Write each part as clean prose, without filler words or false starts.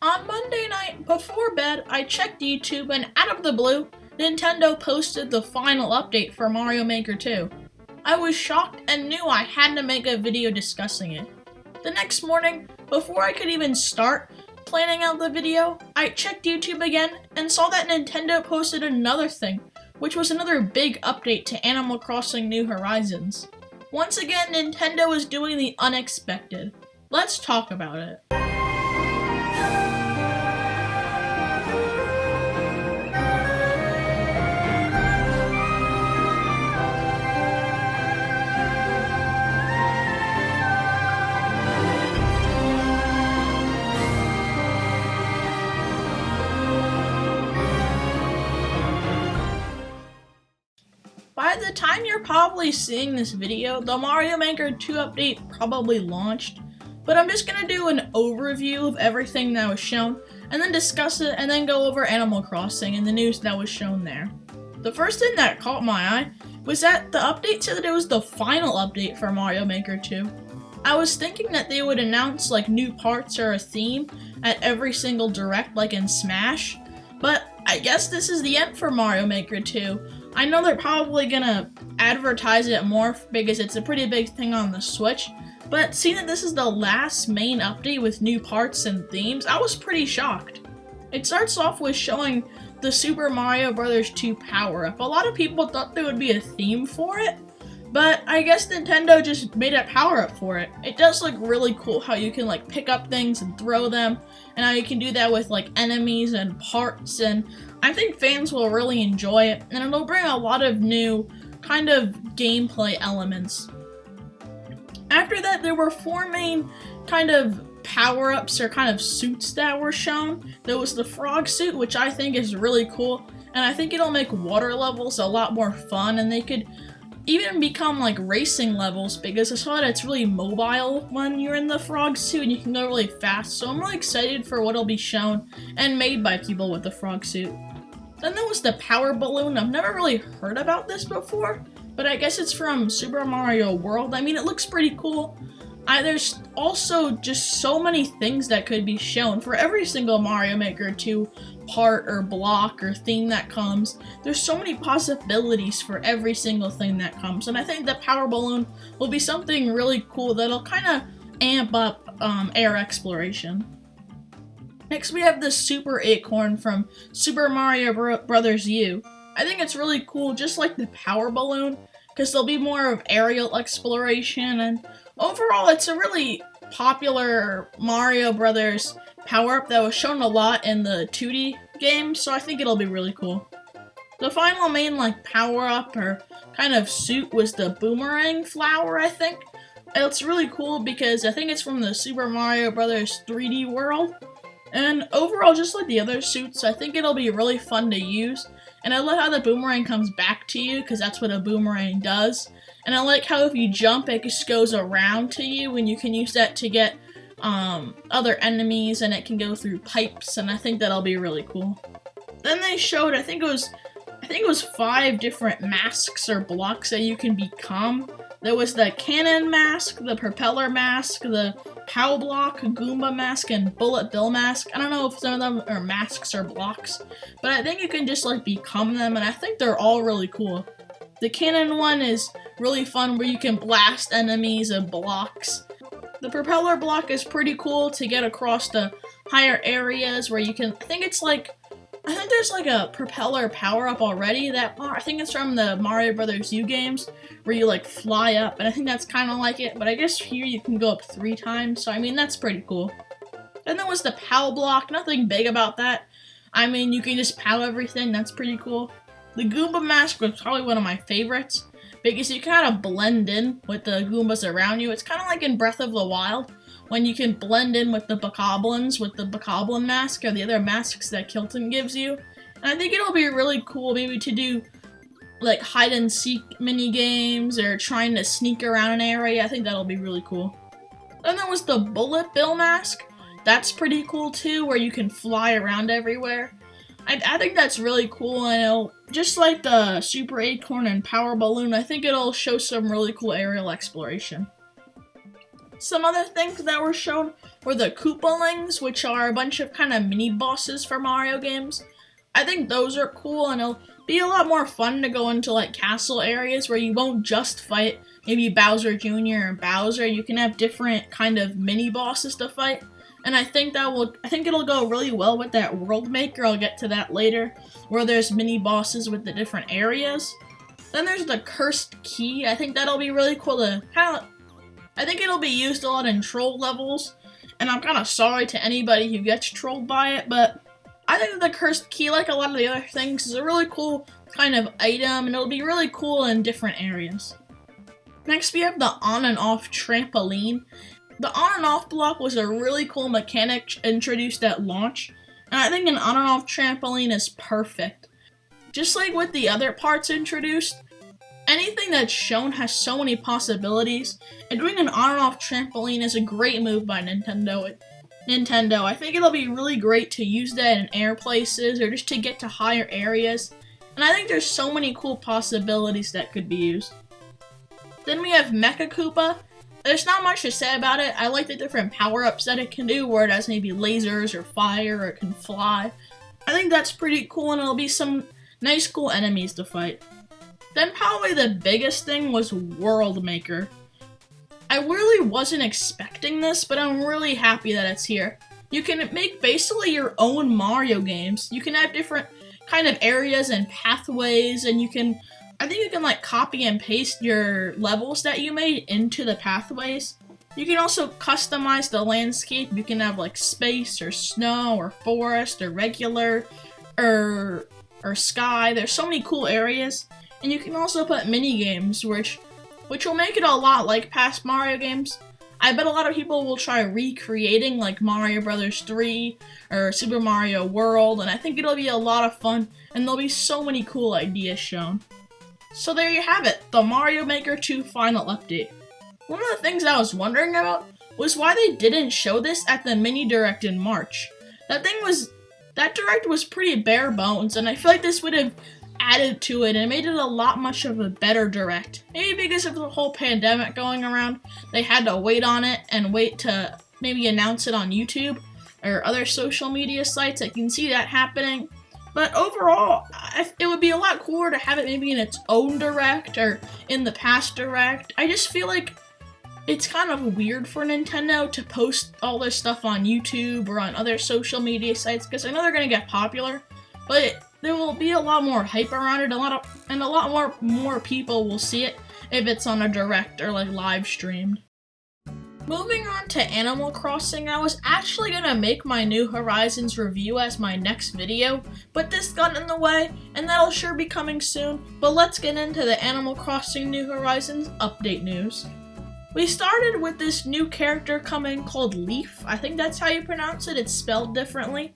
On Monday night, before bed, I checked YouTube and out of the blue, Nintendo posted the final update for Mario Maker 2. I was shocked and knew I had to make a video discussing it. The next morning, before I could even start planning out the video, I checked YouTube again and saw that Nintendo posted another thing, which was another big update to Animal Crossing New Horizons. Once again, Nintendo is doing the unexpected. Let's talk about it. By the time you're probably seeing this video, the Mario Maker 2 update probably launched, but I'm just gonna do an overview of everything that was shown, and then discuss it, and then go over Animal Crossing and the news that was shown there. The first thing that caught my eye was that the update said that it was the final update for Mario Maker 2. I was thinking that they would announce like new parts or a theme at every single direct like in Smash, but I guess this is the end for Mario Maker 2. I know they're probably gonna advertise it more because it's a pretty big thing on the Switch, but seeing that this is the last main update with new parts and themes, I was pretty shocked. It starts off with showing the Super Mario Bros. 2 power-up. A lot of people thought there would be a theme for it, but I guess Nintendo just made a power-up for it. It does look really cool how you can like pick up things and throw them, and how you can do that with like enemies and parts, and I think fans will really enjoy it, and it'll bring a lot of new kind of gameplay elements. After that, there were four main kind of power-ups or kind of suits that were shown. There was the frog suit, which I think is really cool, and I think it'll make water levels a lot more fun, and they could even become like racing levels because I saw that it's really mobile when you're in the frog suit and you can go really fast, so I'm really excited for what'll be shown and made by people with the frog suit. Then there was the power balloon. I've never really heard about this before, but I guess it's from Super Mario World. I mean, it looks pretty cool. There's also just so many things that could be shown for every single Mario Maker 2 part or block or theme that comes. There's so many possibilities for every single thing that comes, and I think the power balloon will be something really cool that'll kind of amp up air exploration. Next, we have the Super Acorn from Super Mario Bros. U. I think it's really cool, just like the power balloon, because there'll be more of aerial exploration, and overall, it's a really popular Mario Brothers power-up that was shown a lot in the 2D game, so I think it'll be really cool. The final main like power-up or kind of suit was the boomerang flower, I think. It's really cool because I think it's from the Super Mario Brothers 3D World. And overall, just like the other suits, I think it'll be really fun to use. And I love how the boomerang comes back to you, because that's what a boomerang does. And I like how if you jump, it just goes around to you, and you can use that to get other enemies, and it can go through pipes, and I think that'll be really cool. Then they showed, I think it was 5 different masks or blocks that you can become. There was the cannon mask, the propeller mask, the POW block, Goomba mask, and Bullet Bill mask. I don't know if some of them are masks or blocks, but I think you can just like become them, and I think they're all really cool. The cannon one is really fun where you can blast enemies and blocks. The propeller block is pretty cool to get across the higher areas where you can, I think there's like a propeller power-up already I think it's from the Mario Bros. U games where you like fly up, and I think that's kind of like it, but I guess here you can go up 3 times, so I mean that's pretty cool. Then there was the POW block, nothing big about that. I mean, you can just POW everything, that's pretty cool. The Goomba mask was probably one of my favorites because you kind of blend in with the Goombas around you. It's kind of like in Breath of the Wild when you can blend in with the Bokoblins with the Bokoblin mask or the other masks that Kilton gives you. And I think it'll be really cool maybe to do like hide and seek mini games or trying to sneak around an area. I think that'll be really cool. Then there was the Bullet Bill mask. That's pretty cool too, where you can fly around everywhere. I think that's really cool, and it'll, just like the Super Acorn and Power Balloon, I think it'll show some really cool aerial exploration. Some other things that were shown were the Koopalings, which are a bunch of kind of mini bosses for Mario games. I think those are cool, and it'll be a lot more fun to go into like castle areas where you won't just fight maybe Bowser Jr. and Bowser. You can have different kind of mini bosses to fight, and I think it'll go really well with that World Maker. I'll get to that later, where there's mini bosses with the different areas. Then there's the Cursed Key. I think that'll be really cool to have. I think it'll be used a lot in troll levels, and I'm kind of sorry to anybody who gets trolled by it, but I think the Cursed Key, like a lot of the other things, is a really cool kind of item, and it'll be really cool in different areas. Next, we have the on and off trampoline. The on and off block was a really cool mechanic introduced at launch, and I think an on and off trampoline is perfect. Just like with the other parts introduced, anything that's shown has so many possibilities, and doing an on and off trampoline is a great move by Nintendo. I think it'll be really great to use that in air places or just to get to higher areas, and I think there's so many cool possibilities that could be used. Then we have Mecha Koopa. There's not much to say about it. I like the different power-ups that it can do, where it has maybe lasers or fire, or it can fly. I think that's pretty cool, and it'll be some nice cool enemies to fight. Then probably the biggest thing was World Maker. I really wasn't expecting this, but I'm really happy that it's here. You can make basically your own Mario games. You can have different kind of areas and pathways, and I think you can like copy and paste your levels that you made into the pathways. You can also customize the landscape. You can have like space or snow or forest or regular or sky. There's so many cool areas. And you can also put mini games, which will make it a lot like past Mario games. I bet a lot of people will try recreating like Mario Bros. 3 or Super Mario World, and I think it'll be a lot of fun, and there'll be so many cool ideas shown. So there you have it, the Mario Maker 2 final update. One of the things I was wondering about was why they didn't show this at the mini direct in March. That direct was pretty bare bones, and I feel like this would have added to it and made it a lot much of a better direct. Maybe because of the whole pandemic going around, they had to wait on it and wait to maybe announce it on YouTube or other social media sites. I can see that happening. But overall, it would be a lot cooler to have it maybe in its own direct or in the past direct. I just feel like it's kind of weird for Nintendo to post all this stuff on YouTube or on other social media sites, because I know they're going to get popular, but there will be a lot more hype around it, and a lot more people will see it if it's on a direct or like live streamed. Moving on to Animal Crossing, I was actually gonna make my New Horizons review as my next video, but this got in the way, and that'll sure be coming soon. But let's get into the Animal Crossing New Horizons update news. We started with this new character coming called Leaf. I think that's how you pronounce it. It's spelled differently.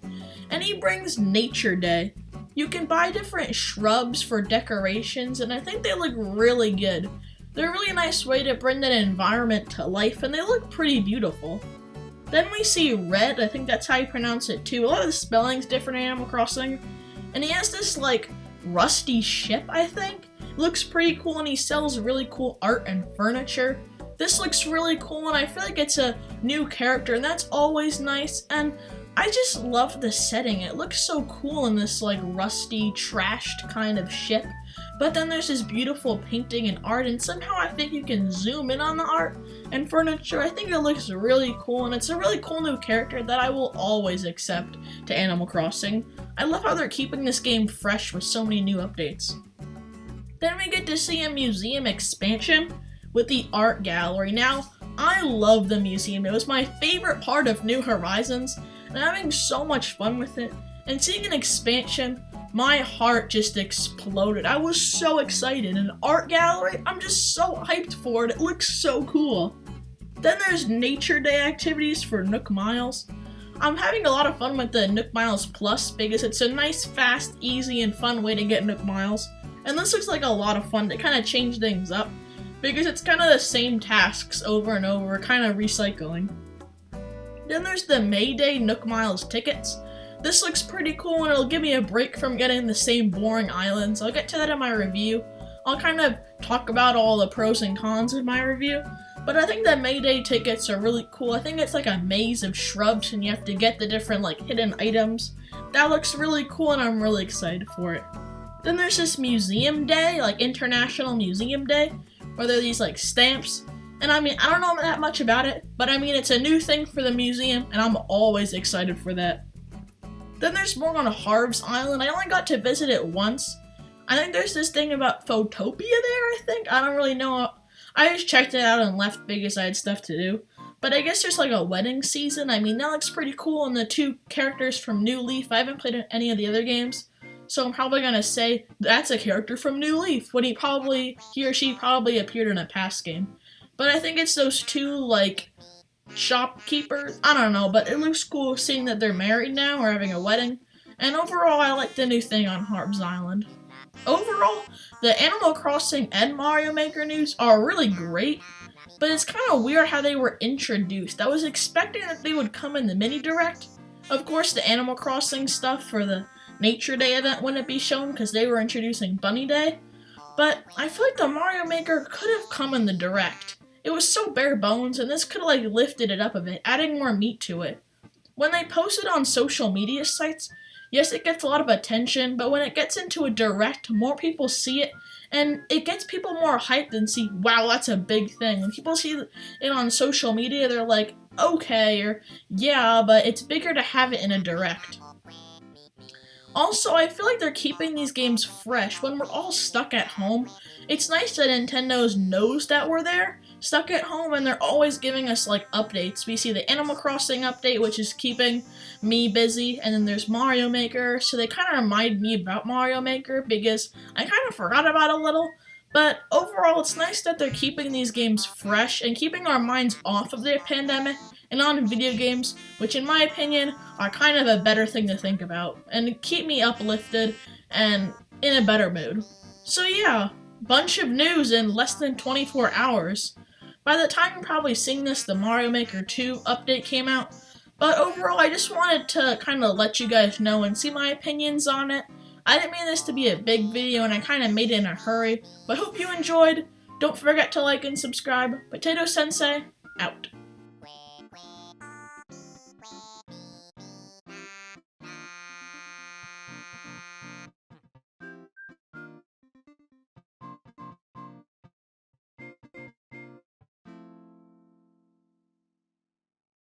And he brings Nature Day. You can buy different shrubs for decorations, and I think they look really good. They're a really nice way to bring that environment to life, and they look pretty beautiful. Then we see Red. I think that's how you pronounce it too. A lot of the spelling's different in Animal Crossing. And he has this like rusty ship, I think. It looks pretty cool, and he sells really cool art and furniture. This looks really cool, and I feel like it's a new character, and that's always nice. And I just love the setting. It looks so cool in this like rusty, trashed kind of ship. But then there's this beautiful painting and art, and somehow I think you can zoom in on the art and furniture. I think it looks really cool, and it's a really cool new character that I will always accept to Animal Crossing. I love how they're keeping this game fresh with so many new updates. Then we get to see a museum expansion with the art gallery. Now, I love the museum. It was my favorite part of New Horizons, and I'm having so much fun with it. And seeing an expansion, my heart just exploded. I was so excited. An art gallery? I'm just so hyped for it. It looks so cool. Then there's Nature Day activities for Nook Miles. I'm having a lot of fun with the Nook Miles Plus because it's a nice, fast, easy, and fun way to get Nook Miles. And this looks like a lot of fun to kind of change things up because it's kind of the same tasks over and over, kind of recycling. Then there's the May Day Nook Miles tickets. This looks pretty cool, and it'll give me a break from getting the same boring islands. I'll get to that in my review. I'll kind of talk about all the pros and cons of my review. But I think the Mayday tickets are really cool. I think it's like a maze of shrubs and you have to get the different like hidden items. That looks really cool and I'm really excited for it. Then there's this museum day, like International Museum Day, where there are these like stamps. And I mean, I don't know that much about it, but I mean, it's a new thing for the museum and I'm always excited for that. Then there's more on Harv's Island. I only got to visit it once. I think there's this thing about Photopia there, I think. I don't really know. I just checked it out and left because I had stuff to do. But I guess there's like a wedding season. I mean, that looks pretty cool. And the two characters from New Leaf, I haven't played any of the other games. So I'm probably going to say that's a character from New Leaf when he or she probably appeared in a past game. But I think it's those two, like, shopkeepers. I don't know, but it looks cool seeing that they're married now or having a wedding. And overall, I like the new thing on Harv's Island. Overall, the Animal Crossing and Mario Maker news are really great, but it's kind of weird how they were introduced. I was expecting that they would come in the mini direct. Of course, the Animal Crossing stuff for the Nature Day event wouldn't be shown because they were introducing Bunny Day, but I feel like the Mario Maker could have come in the direct. It was so bare bones, and this could have like lifted it up a bit, adding more meat to it. When they post it on social media sites, yes, it gets a lot of attention, but when it gets into a direct, more people see it, and it gets people more hyped and see, wow, that's a big thing. When people see it on social media, they're like, okay, or yeah, but it's bigger to have it in a direct. Also, I feel like they're keeping these games fresh when we're all stuck at home. It's nice that Nintendo knows that we're there, stuck at home, and they're always giving us like updates. We see the Animal Crossing update, which is keeping me busy, and then there's Mario Maker, so they kind of remind me about Mario Maker because I kind of forgot about it a little. But overall, it's nice that they're keeping these games fresh and keeping our minds off of the pandemic and on video games, which in my opinion are kind of a better thing to think about and keep me uplifted and in a better mood. So yeah, bunch of news in less than 24 hours. By the time you're probably seeing this, the Mario Maker 2 update came out. But overall, I just wanted to kind of let you guys know and see my opinions on it. I didn't mean this to be a big video and I kind of made it in a hurry, but hope you enjoyed. Don't forget to like and subscribe. Potato Sensei, out.